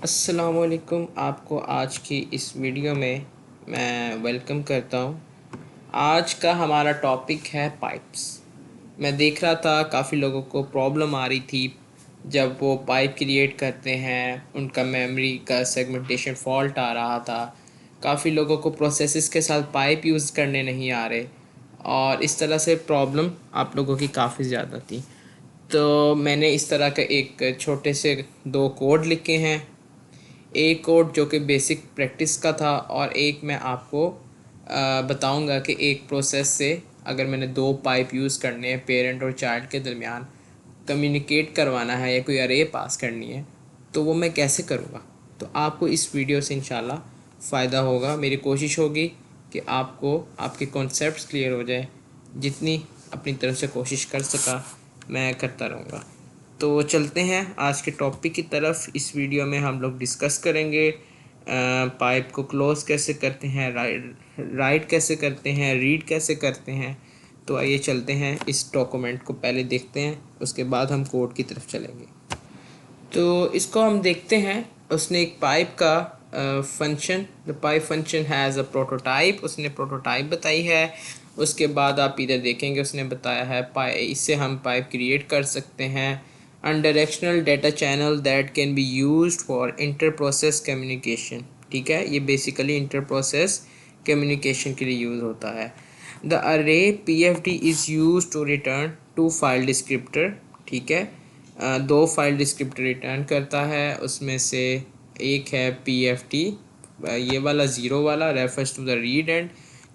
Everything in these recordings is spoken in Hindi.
अस्सलामुअलैकुम। आपको आज की इस वीडियो में मैं वेलकम करता हूँ। आज का हमारा टॉपिक है पाइप्स। मैं देख रहा था काफ़ी लोगों को प्रॉब्लम आ रही थी जब वो पाइप क्रिएट करते हैं, उनका मेमोरी का सेगमेंटेशन फॉल्ट आ रहा था। काफ़ी लोगों को प्रोसेसेस के साथ पाइप यूज़ करने नहीं आ रहे और इस तरह से प्रॉब्लम आप लोगों की काफ़ी ज़्यादा थी। तो मैंने इस तरह का एक छोटे से दो कोड लिखे हैं। एक कोड जो कि बेसिक प्रैक्टिस का था और एक मैं आपको बताऊंगा कि एक प्रोसेस से अगर मैंने दो पाइप यूज़ करने हैं पेरेंट और चाइल्ड के दरमियान कम्युनिकेट करवाना है या कोई अरे पास करनी है तो वो मैं कैसे करूँगा। तो आपको इस वीडियो से इंशाल्लाह फ़ायदा होगा। मेरी कोशिश होगी कि आपको आपके कॉन्सेप्ट्स क्लियर हो जाए। जितनी अपनी तरफ से कोशिश कर सका मैं करता रहूँगा। तो चलते हैं आज के टॉपिक की तरफ। इस वीडियो में हम लोग डिस्कस करेंगे पाइप को क्लोज कैसे करते हैं, राइट कैसे करते हैं, रीड कैसे करते हैं। तो आइए चलते हैं, इस डॉक्यूमेंट को पहले देखते हैं, उसके बाद हम कोड की तरफ चलेंगे। तो इसको हम देखते हैं। उसने एक पाइप का function, the pipe function has a prototype, उसने प्रोटोटाइप बताई है। उसके बाद आप इधर देखेंगे उसने बताया है इससे हम पाइप क्रिएट कर सकते हैं। Unidirectional data channel that can be used for inter process communication. ठीक है, ये बेसिकली इंटर प्रोसेस कम्युनिकेशन के लिए यूज़ होता है। The array PFD is used to return to file descriptor. ठीक है, दो फाइल डिस्क्रिप्टर रिटर्न करता है, उसमें से एक है पीएफटी, ये वाला ज़ीरो वाला refers to the read end,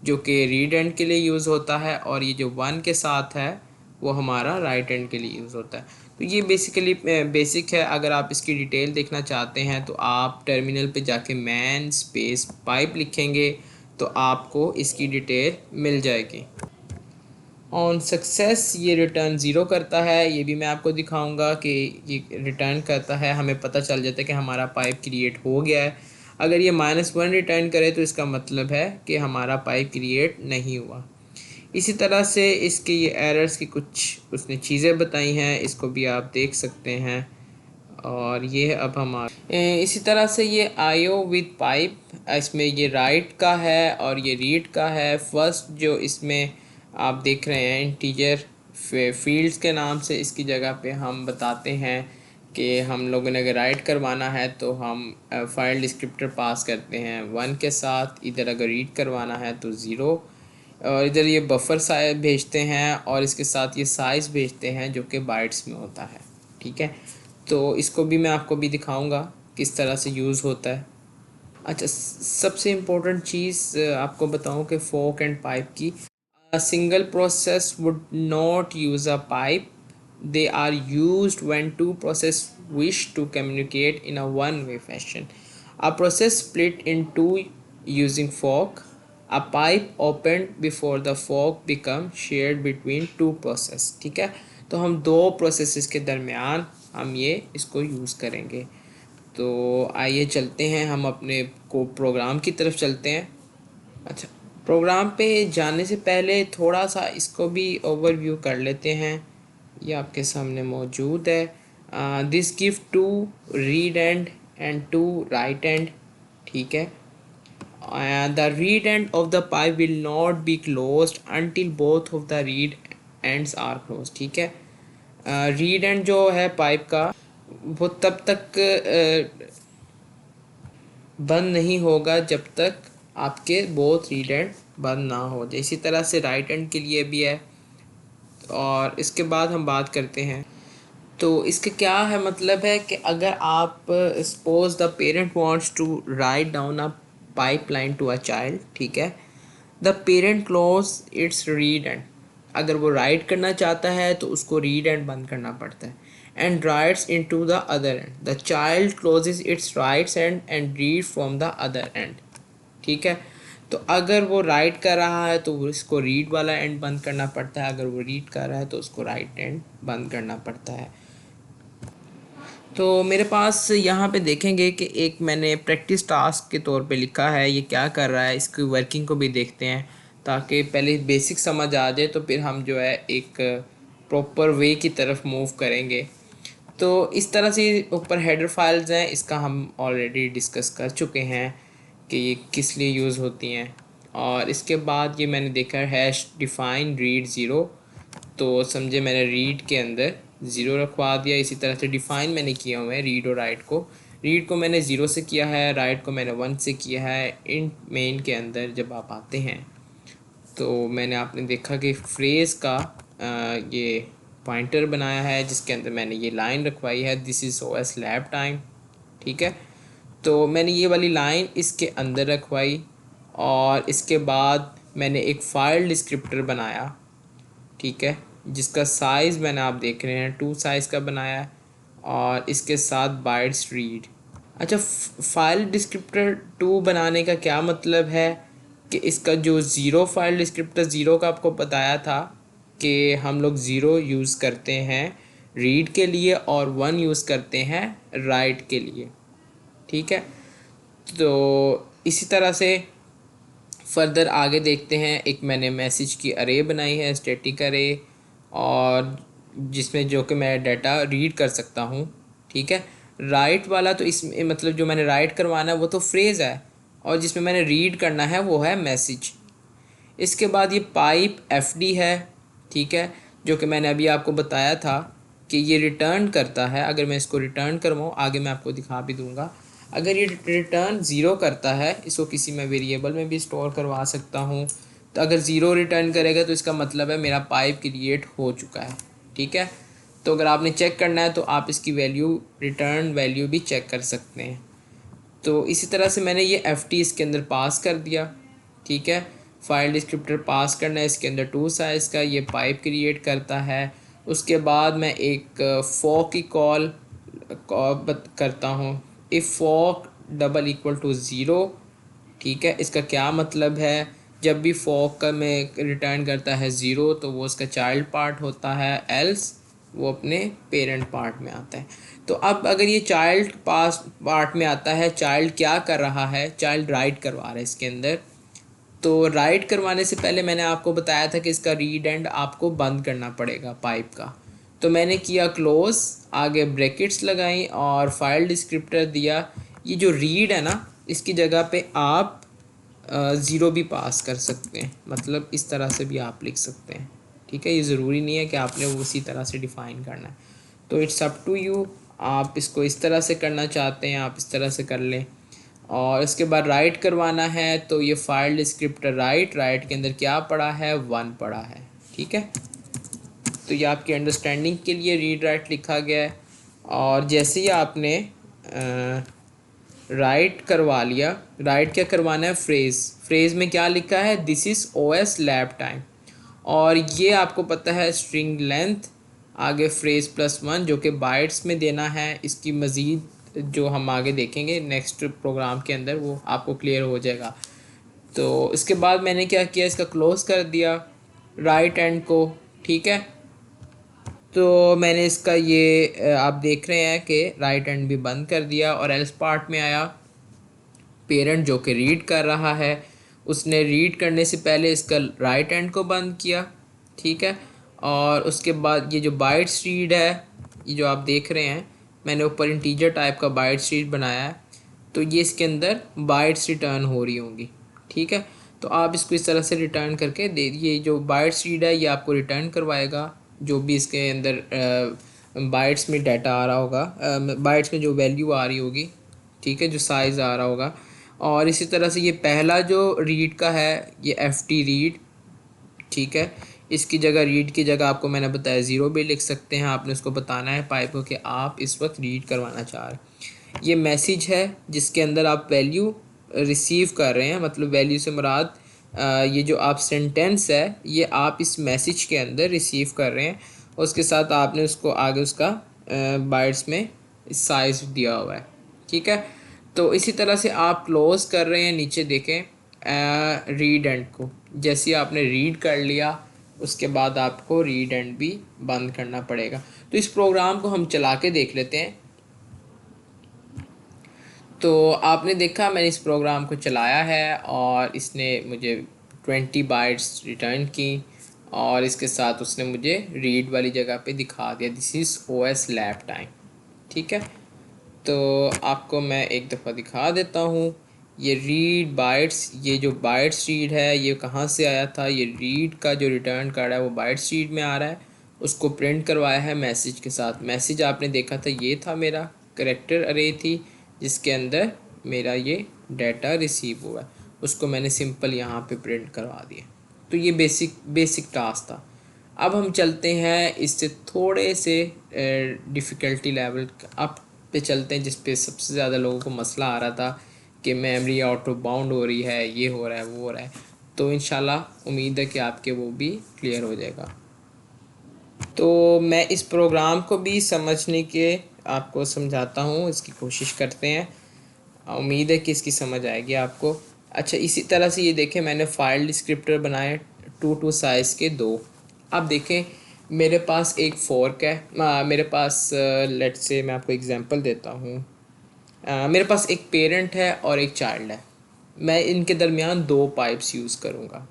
जो कि रीड एंड के लिए यूज़ होता है, और ये जो वन के साथ है वो हमारा राइट एंड के लिए यूज़ होता है। तो ये बेसिकली बेसिक है। अगर आप इसकी डिटेल देखना चाहते हैं तो आप टर्मिनल पे जाके मैन स्पेस पाइप लिखेंगे तो आपको इसकी डिटेल मिल जाएगी। ऑन सक्सेस ये रिटर्न ज़ीरो करता है, ये भी मैं आपको दिखाऊंगा कि ये रिटर्न करता है। हमें पता चल जाता है कि हमारा पाइप क्रिएट हो गया है। अगर ये -1 रिटर्न करे तो इसका मतलब है कि हमारा पाइप क्रिएट नहीं हुआ। इसी तरह से इसके ये एरर्स की कुछ उसने चीज़ें बताई हैं, इसको भी आप देख सकते हैं। और ये अब हम इसी तरह से ये आईओ विद पाइप, इसमें ये राइट का है और ये रीड का है। फर्स्ट जो इसमें आप देख रहे हैं इंटीजर फील्ड्स के नाम से, इसकी जगह पे हम बताते हैं कि हम लोगों ने अगर राइट करवाना है तो हम फाइल डिस्क्रिप्टर पास करते हैं 1 के साथ। इधर अगर रीड करवाना है तो 0, और इधर ये बफर साइज भेजते हैं और इसके साथ ये साइज़ भेजते हैं जो कि बाइट्स में होता है। ठीक है, तो इसको भी मैं आपको भी दिखाऊंगा किस तरह से यूज़ होता है। अच्छा, सबसे इम्पोर्टेंट चीज़ आपको बताऊं कि फोक एंड पाइप की। Single process would not use a pipe, they are used when two process wish to communicate in a one-way fashion. A process split in two using fork. A pipe opened before the fork become shared between two process. ठीक है, तो हम दो प्रोसेसेस के दरमियान हम ये इसको यूज़ करेंगे। तो आइए चलते हैं, हम अपने को प्रोग्राम की तरफ चलते हैं। अच्छा, प्रोग्राम पे जाने से पहले थोड़ा सा इसको भी ओवरव्यू कर लेते हैं। ये आपके सामने मौजूद है। This give two read end two write end. ठीक है, the read end of the pipe will not be closed until both of the read ends are close. ठीक है, रीड एंड जो है पाइप का वो तब तक बंद नहीं होगा जब तक आपके बोथ रीड एंड बंद ना हो जाए। इसी तरह से राइट एंड के लिए भी है। और इसके बाद हम बात करते हैं, तो इसके क्या है मतलब है कि अगर आप suppose the parent wants to write down a pipeline to a child. ठीक है, the parent close its read end, अगर वो राइट करना चाहता है तो उसको रीड एंड बंद करना पड़ता है। And writes into the other end, the child closes its writes and read from the other end. ठीक है, तो अगर वो राइट कर रहा है तो उसको रीड वाला एंड बंद करना पड़ता है, अगर वो रीड कर रहा है तो उसको राइट एंड बंद करना पड़ता है। तो मेरे पास यहाँ पे देखेंगे कि एक मैंने प्रैक्टिस टास्क के तौर पे लिखा है, ये क्या कर रहा है, इसकी वर्किंग को भी देखते हैं ताकि पहले बेसिक समझ आ जाए तो फिर हम जो है एक प्रॉपर वे की तरफ मूव करेंगे। तो इस तरह से ऊपर हेडर फाइल्स हैं, इसका हम ऑलरेडी डिस्कस कर चुके हैं कि ये किस लिए यूज़ होती हैं। और इसके बाद ये मैंने देखा हैश डिफ़ाइन रीड ज़ीरो, तो समझे मैंने रीड के अंदर ज़ीरो रखवा दिया। इसी तरह से डिफ़ाइन मैंने किया हुआ है रीड और रीड को मैंने ज़ीरो से किया है, राइट को मैंने वन से किया है। इन मेन के अंदर जब आप आते हैं तो मैंने आपने देखा कि फ्रेज़ का ये पॉइंटर बनाया है जिसके अंदर मैंने ये लाइन रखवाई है, this is OS lab time. ठीक है, तो मैंने ये वाली लाइन इसके अंदर रखवाई और इसके बाद मैंने एक फ़ाइल डिस्क्रिप्टर बनाया। ठीक है, जिसका साइज़ मैंने आप देख रहे हैं 2 साइज़ का बनाया है और इसके साथ बाइट्स रीड। अच्छा, फाइल डिस्क्रिप्टर 2 बनाने का क्या मतलब है कि इसका जो ज़ीरो फाइल डिस्क्रिप्टर ज़ीरो का आपको बताया था कि हम लोग ज़ीरो यूज़ करते हैं रीड के लिए और वन यूज़ करते हैं राइट के लिए। ठीक है, तो इसी तरह से फर्दर आगे देखते हैं। एक मैंने मैसेज की अरे बनाई है, स्टैटिक अरे, और जिसमें जो कि मैं डाटा रीड कर सकता हूँ। ठीक है, राइट वाला तो इसमें मतलब जो मैंने राइट करवाना है वो तो फ्रेज़ है और जिसमें मैंने रीड करना है वो है मैसेज। इसके बाद ये पाइप एफडी है। ठीक है, जो कि मैंने अभी आपको बताया था कि ये रिटर्न करता है। अगर मैं इसको रिटर्न करवाऊँ, आगे मैं आपको दिखा भी दूँगा, अगर ये रिटर्न ज़ीरो करता है, इसको किसी मैं वेरिएबल में भी स्टोर करवा सकता हूँ। तो अगर ज़ीरो रिटर्न करेगा तो इसका मतलब है मेरा पाइप क्रिएट हो चुका है। ठीक है, तो अगर आपने चेक करना है तो आप इसकी वैल्यू, रिटर्न वैल्यू भी चेक कर सकते हैं। तो इसी तरह से मैंने ये एफ टी इसके अंदर पास कर दिया। ठीक है, फाइल डिस्क्रिप्टर पास करना है इसके अंदर 2 साइज़ का, ये पाइप क्रिएट करता है। उसके बाद मैं एक फॉर की कॉल करता हूँ, if for double equal to zero. ठीक है, इसका क्या मतलब है, जब भी फॉर का में रिटर्न करता है ज़ीरो तो वो उसका चाइल्ड पार्ट होता है, एल्स वो अपने पेरेंट पार्ट में आता है। तो अब अगर ये चाइल्ड पार्ट में आता है, चाइल्ड क्या कर रहा है, चाइल्ड राइट करवा रहा है इसके अंदर। तो राइट करवाने से पहले मैंने आपको बताया था कि इसका रीड एंड आपको बंद करना पड़ेगा पाइप का। तो मैंने किया क्लोज, आगे ब्रैकेट्स लगाई और फाइल डिस्क्रिप्टर दिया। ये जो रीड है ना, इसकी जगह पे आप ज़ीरो भी पास कर सकते हैं, मतलब इस तरह से भी आप लिख सकते हैं। ठीक है, ये ज़रूरी नहीं है कि आपने वो उसी तरह से डिफ़ाइन करना है, तो इट्स अप टू यू। आप इसको इस तरह से करना चाहते हैं आप इस तरह से कर लें। और इसके बाद राइट करवाना है तो ये फाइल डिस्क्रिप्टर राइट के अंदर क्या पड़ा है, वन पड़ा है। ठीक है, तो ये आपकी अंडरस्टैंडिंग के लिए रीड राइट लिखा गया है। और जैसे ही आपने राइट करवा लिया, राइट क्या करवाना है, फ्रेज़ में क्या लिखा है, this is OS lab time. और ये आपको पता है स्ट्रिंग लेंथ, आगे फ्रेज़ प्लस वन जो कि बाइट्स में देना है। इसकी मज़ीद जो हम आगे देखेंगे नेक्स्ट प्रोग्राम के अंदर वो आपको क्लियर हो जाएगा। तो इसके बाद मैंने क्या किया, इसका क्लोज़ कर दिया राइट एंड को। ठीक है, तो मैंने इसका ये आप देख रहे हैं कि राइट एंड भी बंद कर दिया और एल्स पार्ट में आया। पेरेंट जो कि रीड कर रहा है, उसने रीड करने से पहले इसका राइट एंड को बंद किया। ठीक है, और उसके बाद ये जो बाइट्स रीड है, ये जो आप देख रहे हैं, मैंने ऊपर इंटीजर टाइप का बाइट्स रीड बनाया है, तो ये इसके अंदर बाइट्स रिटर्न हो रही होंगी। ठीक है, तो आप इसको इस तरह से रिटर्न करके दे, ये जो बाइट्स रीड है ये आपको रिटर्न करवाएगा जो भी इसके अंदर बाइट्स में डाटा आ रहा होगा, बाइट्स में जो वैल्यू आ रही होगी। ठीक है, जो साइज़ आ रहा होगा। और इसी तरह से ये पहला जो रीड का है ये एफ टी रीड। ठीक है, इसकी जगह रीड की जगह आपको मैंने बताया ज़ीरो भी लिख सकते हैं। आपने उसको बताना है पाइप को कि आप इस वक्त रीड करवाना चाह रहे हैं। ये मैसेज है जिसके अंदर आप वैल्यू रिसीव कर रहे हैं, मतलब वैल्यू से मुराद ये जो आप सेंटेंस है ये आप इस मैसेज के अंदर रिसीव कर रहे हैं। उसके साथ आपने उसको आगे उसका बाइट्स में साइज़ दिया हुआ है। ठीक है, तो इसी तरह से आप क्लोज कर रहे हैं, नीचे देखें रीड एंड को। जैसे ही आपने रीड कर लिया उसके बाद आपको रीड एंड भी बंद करना पड़ेगा। तो इस प्रोग्राम को हम चला के देख लेते हैं। तो आपने देखा मैंने इस प्रोग्राम को चलाया है और इसने मुझे 20 बाइट्स रिटर्न की और इसके साथ उसने मुझे रीड वाली जगह पे दिखा दिया, this is OS lab time. ठीक है, तो आपको मैं एक दफ़ा दिखा देता हूँ। ये रीड बाइट्स, ये जो बाइट्स रीड है ये कहाँ से आया था? ये रीड का जो रिटर्न कार्ड है वो बाइट्स रीड में आ रहा है, उसको प्रिंट करवाया है मैसेज के साथ। मैसेज आपने देखा था, ये था मेरा करेक्टर अरे थी जिसके अंदर मेरा ये डाटा रिसीव हुआ है, उसको मैंने सिंपल यहाँ पे प्रिंट करवा दिया। तो ये बेसिक बेसिक टास्क था। अब हम चलते हैं इससे थोड़े से डिफ़िकल्टी लेवल अप पे चलते हैं, जिस पे सबसे ज़्यादा लोगों को मसला आ रहा था कि मेमोरी आउट ऑफ बाउंड हो रही है, ये हो रहा है, वो हो रहा है। तो इंशाल्लाह उम्मीद है कि आपके वो भी क्लियर हो जाएगा। तो मैं इस प्रोग्राम को भी समझने के आपको समझाता हूँ, इसकी कोशिश करते हैं। उम्मीद है कि इसकी समझ आएगी आपको। अच्छा, इसी तरह से ये देखें, मैंने फ़ाइल डिस्क्रिप्टर बनाए 2 साइज़ के दो। अब देखें मेरे पास एक फ़ोर्क है, मेरे पास लेट्स से मैं आपको एग्जांपल देता हूँ। मेरे पास एक पेरेंट है और एक चाइल्ड है। मैं इनके दरमियान दो पाइप्स यूज़ करूँगा।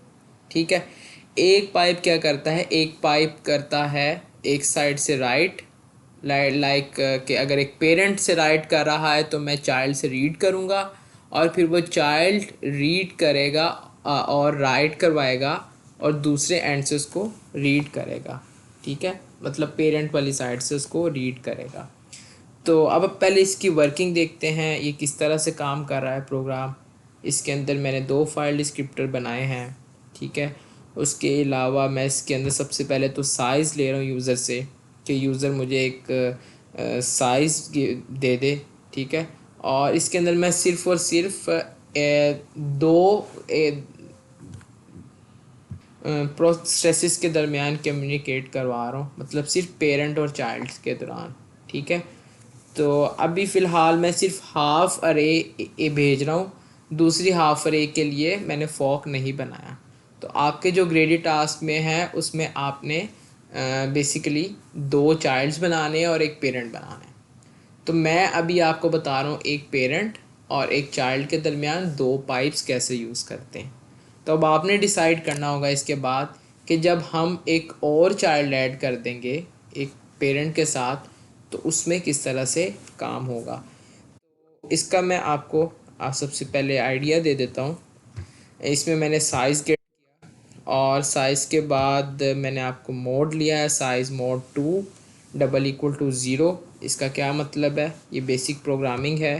ठीक है, एक पाइप क्या करता है, एक पाइप करता है एक साइड से राइट, लाइक कि अगर एक पेरेंट से राइट कर रहा है तो मैं चाइल्ड से रीड करूँगा, और फिर वो चाइल्ड रीड करेगा और राइट करवाएगा और दूसरे एंड से उसको रीड करेगा। ठीक है, मतलब पेरेंट वाली साइड से उसको रीड करेगा। तो अब पहले इसकी वर्किंग देखते हैं, ये किस तरह से काम कर रहा है प्रोग्राम। इसके अंदर मैंने दो फाइल डिस्क्रिप्टर बनाए हैं। ठीक है, उसके अलावा मैं इसके अंदर सबसे पहले तो साइज़ ले रहा हूँ यूज़र से, कि यूज़र मुझे एक साइज़ दे दे। ठीक है, और इसके अंदर मैं सिर्फ़ और सिर्फ दो प्रोसेसेस के दरमियान कम्युनिकेट करवा रहा हूँ, मतलब सिर्फ पेरेंट और चाइल्ड के दौरान। ठीक है, तो अभी फ़िलहाल मैं सिर्फ हाफ़ अरे भेज रहा हूँ, दूसरी हाफ़ अरे के लिए मैंने फॉक नहीं बनाया। तो आपके जो ग्रेडी टास्क में है उसमें आपने बेसिकली दो चाइल्ड्स बनाने हैं और एक पेरेंट बनाना है। तो मैं अभी आपको बता रहा हूँ एक पेरेंट और एक चाइल्ड के दरमियान दो पाइप्स कैसे यूज़ करते हैं। तो अब आपने डिसाइड करना होगा इसके बाद कि जब हम एक और चाइल्ड ऐड कर देंगे एक पेरेंट के साथ तो उसमें किस तरह से काम होगा। इसका मैं आपको सबसे पहले आइडिया दे देता हूँ। इसमें मैंने साइज़ गेट और साइज़ के बाद मैंने आपको मोड लिया है, साइज़ मोड 2 =0। इसका क्या मतलब है, ये बेसिक प्रोग्रामिंग है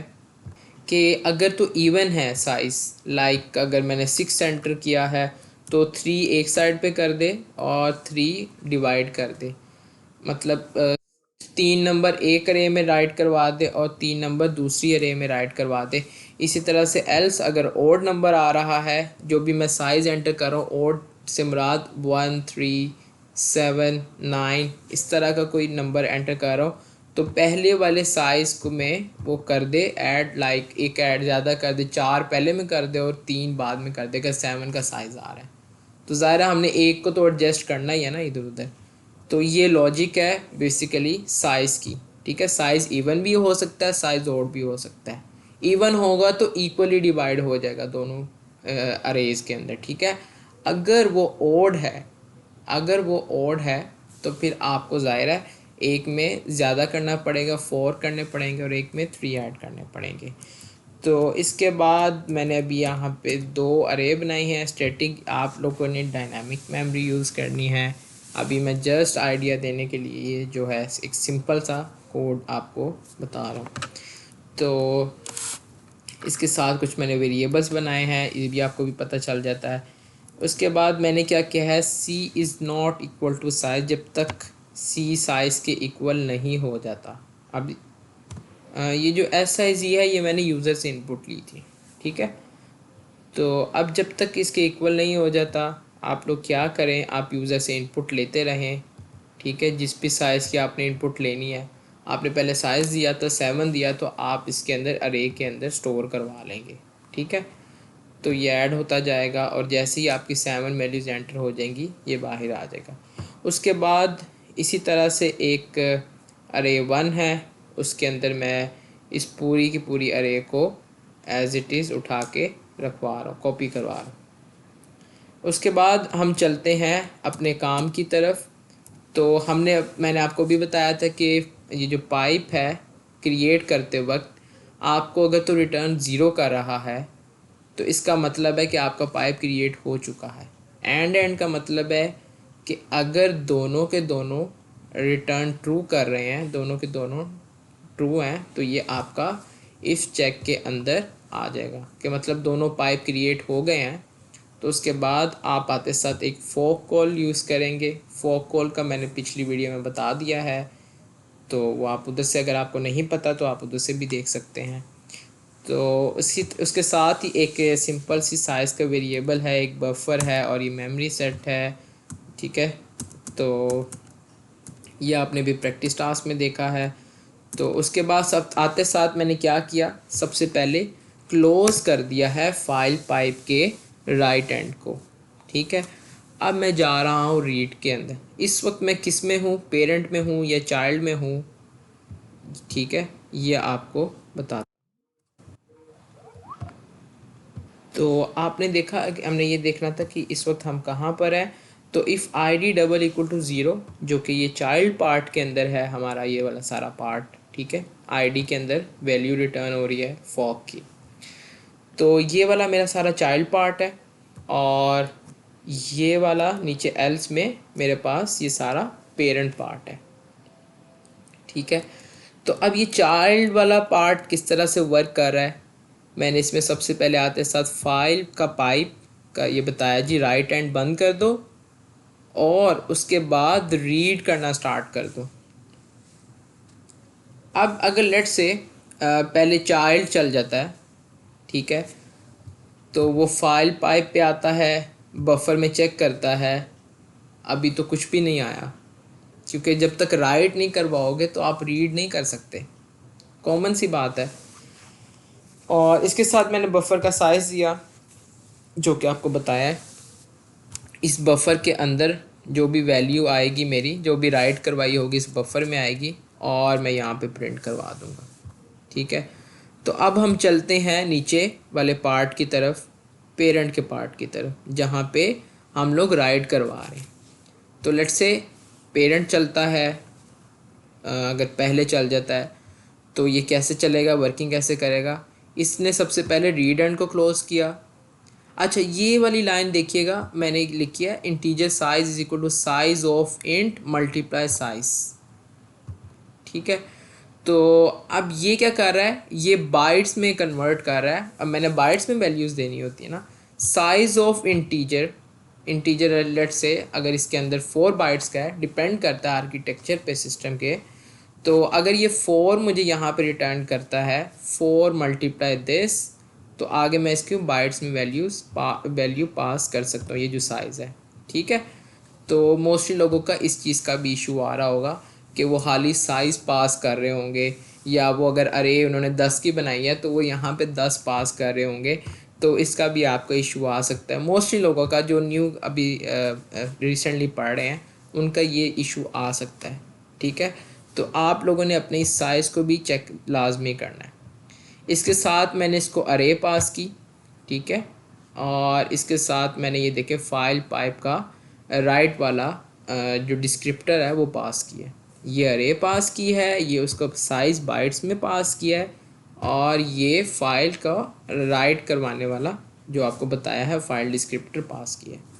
कि अगर तो इवन है साइज़, लाइक अगर मैंने 6 एंटर किया है तो 3 एक साइड पे कर दे और 3 डिवाइड कर दे, मतलब 3 नंबर एक अरे में राइट करवा दे और 3 नंबर दूसरी अरे में राइट करवा दे। इसी तरह से एल्स अगर ओड नंबर आ रहा है, जो भी मैं साइज़ एंटर कर रहा हूँ ओड से मुराद 1 3 7 9 इस तरह का कोई नंबर एंटर कर रहा हूँ तो पहले वाले साइज़ को में वो कर दे ऐड, लाइक एक ऐड ज़्यादा कर दे, 4 पहले में कर दे और 3 बाद में कर दे, अगर 7 का साइज़ आ रहा है तो ज़ाहिर है हमने एक को तो एडजस्ट करना ही है ना इधर उधर। तो ये लॉजिक है बेसिकली साइज़ की। ठीक है, साइज़ इवन भी हो सकता है, साइज़ ऑड भी हो सकता है। इवन होगा तो इक्वली डिवाइड हो जाएगा दोनों अरेज के अंदर। ठीक है, अगर वो ओड है, अगर वो ओड है तो फिर आपको ज़ाहिर है एक में ज़्यादा करना पड़ेगा, 4 करने पड़ेंगे और एक में 3 ऐड करने पड़ेंगे। तो इसके बाद मैंने अभी यहाँ पे दो अरे बनाई हैं स्टैटिक, आप लोगों ने डायनामिक मेमोरी यूज़ करनी है। अभी मैं जस्ट आइडिया देने के लिए जो है एक सिंपल सा कोड आपको बता रहा हूँ। तो इसके साथ कुछ मैंने वेरिएबल्स बनाए हैं, ये भी आपको भी पता चल जाता है। उसके बाद मैंने क्या किया है, C is not equal to size, जब तक सी साइज़ के इक्वल नहीं हो जाता। अब ये जो एस आई जी है ये मैंने यूज़र से इनपुट ली थी। ठीक है, तो अब जब तक इसके इक्वल नहीं हो जाता आप लोग क्या करें, आप यूज़र से इनपुट लेते रहें। ठीक है, जिस भी साइज़ की आपने इनपुट लेनी है, आपने पहले साइज़ दिया तो 7 दिया तो आप इसके अंदर अरे के अंदर स्टोर करवा लेंगे। ठीक है, तो ये ऐड होता जाएगा और जैसे ही आपकी 7 वैल्यूज़ एंटर हो जाएंगी ये बाहर आ जाएगा। उसके बाद इसी तरह से एक अरे 1 है, उसके अंदर मैं इस पूरी की पूरी अरे को एज इट इज़ उठा के रखवा रहा हूँ, कॉपी करवा रहा हूँ। उसके बाद हम चलते हैं अपने काम की तरफ। तो मैंने आपको भी बताया था कि ये जो पाइप है क्रिएट करते वक्त आपको अगर तो रिटर्न ज़ीरो कर रहा है तो इसका मतलब है कि आपका पाइप क्रिएट हो चुका है। एंड का मतलब है कि अगर दोनों के दोनों रिटर्न ट्रू कर रहे हैं, दोनों के दोनों ट्रू हैं, तो ये आपका इफ़ चेक के अंदर आ जाएगा कि मतलब दोनों पाइप क्रिएट हो गए हैं। तो उसके बाद आप आते साथ एक फोक कॉल यूज़ करेंगे। फोक कॉल का मैंने पिछली वीडियो में बता दिया है, तो वो आप उधर से, अगर आपको नहीं पता तो आप उधर से भी देख सकते हैं। तो उसके साथ ही एक सिंपल सी साइज़ का वेरिएबल है, एक बफर है और ये मेमोरी सेट है। ठीक है, तो ये आपने भी प्रैक्टिस टास्क में देखा है। तो उसके बाद सब आते साथ मैंने क्या किया, सबसे पहले क्लोज़ कर दिया है फाइल पाइप के राइट एंड को। ठीक है, अब मैं जा रहा हूँ रीड के अंदर। इस वक्त मैं किस में हूँ, पेरेंट में हूँ या चाइल्ड में हूँ? ठीक है, ये आपको बता। तो आपने देखा कि हमने ये देखना था कि इस वक्त हम कहाँ पर हैं। तो if I D double equal to zero, जो कि ये चाइल्ड पार्ट के अंदर है हमारा ये वाला सारा पार्ट। ठीक है, आईडी के अंदर वैल्यू रिटर्न हो रही है फॉक की। तो ये वाला मेरा सारा चाइल्ड पार्ट है और ये वाला नीचे एल्स में मेरे पास ये सारा पेरेंट पार्ट है। ठीक है, तो अब ये चाइल्ड वाला पार्ट किस तरह से वर्क कर रहा है, मैंने इसमें सबसे पहले आते साथ फाइल का पाइप का ये बताया जी, राइट हैंड बंद कर दो और उसके बाद रीड करना स्टार्ट कर दो। अब अगर लेट से पहले चाइल्ड चल जाता है, ठीक है, तो वो फाइल पाइप पे आता है, बफर में चेक करता है, अभी तो कुछ भी नहीं आया, क्योंकि जब तक राइट नहीं करवाओगे तो आप रीड नहीं कर सकते, कॉमन सी बात है। और इसके साथ मैंने बफर का साइज़ दिया जो कि आपको बताया है। इस बफ़र के अंदर जो भी वैल्यू आएगी मेरी, जो भी राइट करवाई होगी इस बफ़र में आएगी और मैं यहाँ पे प्रिंट करवा दूँगा। ठीक है, तो अब हम चलते हैं नीचे वाले पार्ट की तरफ, पेरेंट के पार्ट की तरफ, जहाँ पे हम लोग राइट करवा रहे हैं। तो लेट्स से पेरेंट चलता है, अगर पहले चल जाता है तो ये कैसे चलेगा, वर्किंग कैसे करेगा। इसने सबसे पहले रीड एंड को क्लोज़ किया। अच्छा, ये वाली लाइन देखिएगा, मैंने लिखी है integer size is equal to size of int multiply size. ठीक है, तो अब ये क्या कर रहा है, ये बाइट्स में कन्वर्ट कर रहा है। अब मैंने बाइट्स में वैल्यूज़ देनी होती है ना। Size of integer, integer let say अगर इसके अंदर 4 बाइट्स का है, डिपेंड करता है आर्किटेक्चर पे, सिस्टम के। तो अगर ये 4 मुझे यहाँ पे रिटर्न करता है, 4 मल्टीप्लाई दिस, तो आगे मैं इसके बाइट्स में वैल्यू पास कर सकता हूँ, ये जो साइज़ है। ठीक है, तो मोस्टली लोगों का इस चीज़ का भी इशू आ रहा होगा कि वो खाली साइज़ पास कर रहे होंगे, या वो अगर अरे उन्होंने 10 की बनाई है तो वो यहाँ पे 10 पास कर रहे होंगे, तो इसका भी आपका इशू आ सकता है। मोस्टली लोगों का जो न्यू अभी रिसेंटली पढ़ रहे हैं उनका ये इशू आ सकता है। ठीक है, तो आप लोगों ने अपने इस साइज़ को भी चेक लाजमी करना है। इसके साथ मैंने इसको अरे पास की। ठीक है, और इसके साथ मैंने ये देखे फाइल पाइप का राइट वाला जो डिस्क्रिप्टर है वो पास किया है। ये अरे पास की है, ये उसका साइज़ बाइट्स में पास किया है, और ये फाइल का राइट करवाने वाला जो आपको बताया है फाइल डिस्क्रिप्टर पास किया है।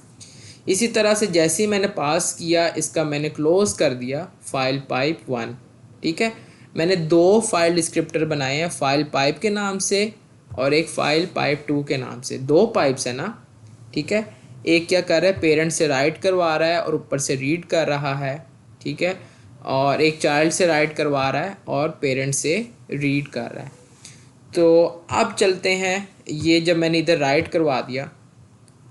इसी तरह से जैसे ही मैंने पास किया, इसका मैंने क्लोज़ कर दिया फाइल पाइप 1। ठीक है, मैंने 2 फाइल डिस्क्रिप्टर बनाए हैं, फाइल पाइप के नाम से और एक फाइल पाइप 2 के नाम से। 2 पाइप्स है ना। ठीक है, एक क्या कर रहा है, पेरेंट से राइट करवा रहा है और ऊपर से रीड कर रहा है। ठीक है, और एक चाइल्ड से राइट करवा रहा है और पेरेंट से रीड कर रहा है। तो अब चलते हैं, ये जब मैंने इधर राइट करवा दिया,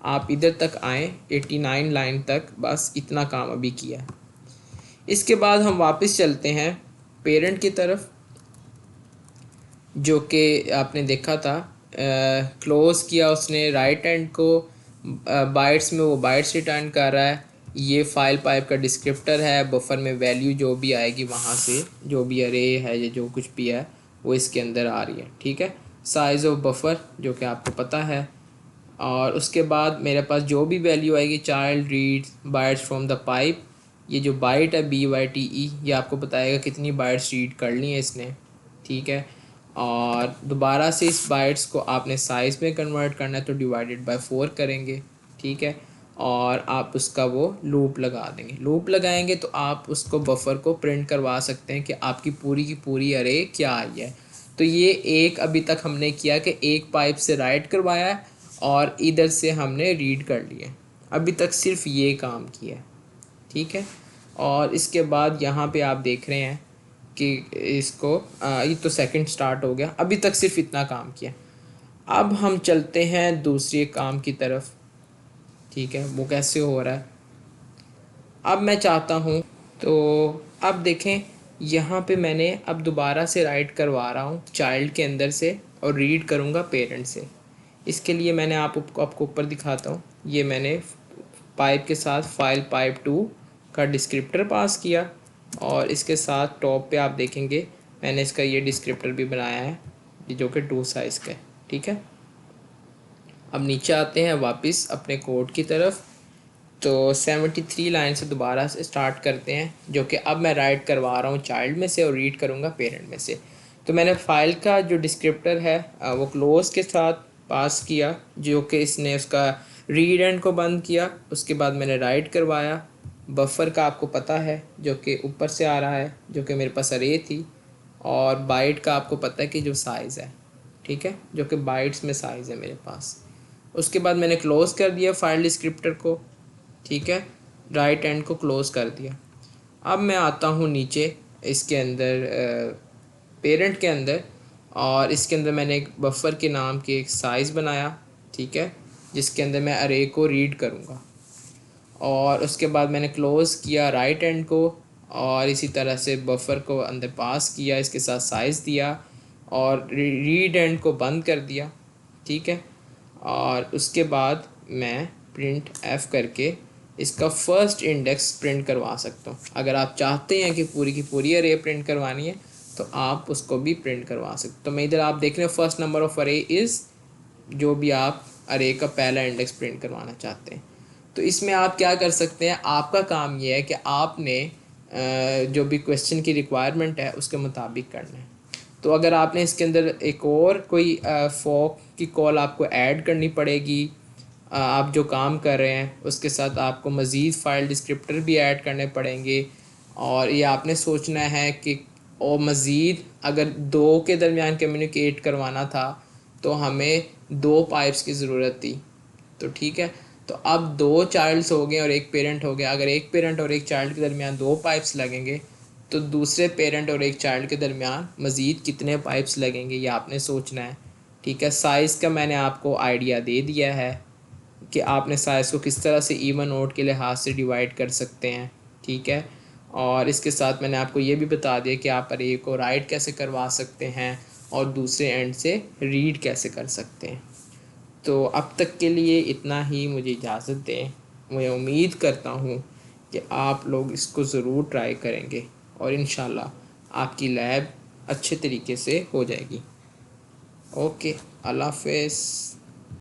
आप इधर तक आए 89 लाइन तक, बस इतना काम अभी किया है। इसके बाद हम वापस चलते हैं पेरेंट की तरफ, जो कि आपने देखा था क्लोज़ किया उसने राइट हैंड को, बाइट्स में वो बाइट्स रिटर्न कर रहा है। ये फाइल पाइप का डिस्क्रिप्टर है, बफर में वैल्यू जो भी आएगी वहाँ से, जो भी अरे है या जो कुछ भी है वो इसके अंदर आ रही है। ठीक है, साइज़ ऑफ बफर जो कि आपको पता है, और उसके बाद मेरे पास जो भी वैल्यू आएगी, child read bytes from the pipe, ये जो बाइट है BYTE, ये आपको बताएगा कितनी बाइट्स रीड कर ली हैं इसने। ठीक है। और दोबारा से इस बाइट्स को आपने साइज़ में कन्वर्ट करना है तो डिवाइडेड बाय 4 करेंगे, ठीक है। और आप उसका वो लूप लगा देंगे। लूप लगाएंगे तो आप उसको बफ़र को प्रिंट करवा सकते हैं कि आपकी पूरी की पूरी अरे क्या आई है। तो ये एक अभी तक हमने किया कि एक पाइप से राइट करवाया है और इधर से हमने रीड कर लिया। अभी तक सिर्फ ये काम किया है, ठीक है। और इसके बाद यहाँ पे आप देख रहे हैं कि इसको ये तो सेकंड स्टार्ट हो गया। अभी तक सिर्फ इतना काम किया। अब हम चलते हैं दूसरे काम की तरफ, ठीक है। वो कैसे हो रहा है अब मैं चाहता हूँ। तो अब देखें यहाँ पे मैंने अब दोबारा से राइट करवा रहा हूँ चाइल्ड के अंदर से और रीड करूँगा पेरेंट से। इसके लिए मैंने आपको ऊपर दिखाता हूँ। ये मैंने पाइप के साथ फाइल पाइप 2 का डिस्क्रिप्टर पास किया और इसके साथ टॉप पे आप देखेंगे मैंने इसका ये डिस्क्रिप्टर भी बनाया है जो कि 2 साइज़ का है, ठीक है। अब नीचे आते हैं वापस अपने कोड की तरफ। तो 73 लाइन से दोबारा से स्टार्ट करते हैं जो कि अब मैं राइट करवा रहा हूँ चाइल्ड में से और रीड करूँगा पेरेंट में से। तो मैंने फ़ाइल का जो डिस्क्रिप्टर है वो क्लोज़ के साथ पास किया जो कि इसने उसका रीड एंड को बंद किया। उसके बाद मैंने राइट करवाया। बफ़र का आपको पता है जो कि ऊपर से आ रहा है जो कि मेरे पास अरे थी। और बाइट का आपको पता है कि जो साइज़ है, ठीक है, जो कि बाइट्स में साइज़ है मेरे पास। उसके बाद मैंने क्लोज़ कर दिया फाइल डिस्क्रिप्टर को, ठीक है। राइट एंड को क्लोज़ कर दिया। अब मैं आता हूँ नीचे इसके अंदर पेरेंट के अंदर और इसके अंदर मैंने एक बफ़र के नाम की एक साइज़ बनाया, ठीक है, जिसके अंदर मैं अरे को रीड करूँगा। और उसके बाद मैंने क्लोज़ किया राइट एंड को और इसी तरह से बफ़र को अंदर पास किया, इसके साथ साइज़ दिया और रीड एंड को बंद कर दिया, ठीक है। और उसके बाद मैं प्रिंट एफ़ करके इसका फर्स्ट इंडेक्स प्रिंट करवा सकता हूँ। अगर आप चाहते हैं कि पूरी की पूरी अरे प्रिंट करवानी है तो आप उसको भी प्रिंट करवा सकते। तो मैं इधर आप देख रहे हैं फर्स्ट नंबर ऑफ अरे इज़ जो भी आप अरे का पहला इंडेक्स प्रिंट करवाना चाहते हैं। तो इसमें आप क्या कर सकते हैं, आपका काम ये है कि आपने जो भी क्वेश्चन की रिक्वायरमेंट है उसके मुताबिक करना है। तो अगर आपने इसके अंदर एक और कोई फॉक की कॉल आपको ऐड करनी पड़ेगी, आप जो काम कर रहे हैं उसके साथ आपको मज़ीद फ़ाइल डिस्क्रिप्टर भी ऐड करने पड़ेंगे। और ये आपने सोचना है कि और मज़ीद अगर दो के दरमियान कम्युनिकेट करवाना था तो हमें 2 पाइप्स की ज़रूरत थी, तो ठीक है। तो अब 2 चाइल्ड्स हो गए और एक पेरेंट हो गया। अगर एक पेरेंट और एक चाइल्ड के दरमियान 2 पाइप्स लगेंगे तो दूसरे पेरेंट और एक चाइल्ड के दरमियान मज़ीद कितने पाइप्स लगेंगे ये आपने सोचना है, ठीक है। साइज़ का मैंने आपको आइडिया दे दिया है कि आपने साइज़ को किस तरह से इवन ओड के लिहाज से डिवाइड कर सकते हैं, ठीक है। और इसके साथ मैंने आपको ये भी बता दिया कि आप अरे को राइट कैसे करवा सकते हैं और दूसरे एंड से रीड कैसे कर सकते हैं। तो अब तक के लिए इतना ही, मुझे इजाज़त दें। मैं उम्मीद करता हूँ कि आप लोग इसको ज़रूर ट्राई करेंगे और इंशाल्लाह आपकी लैब अच्छे तरीके से हो जाएगी। ओके, अल्लाह हाफ़िज़।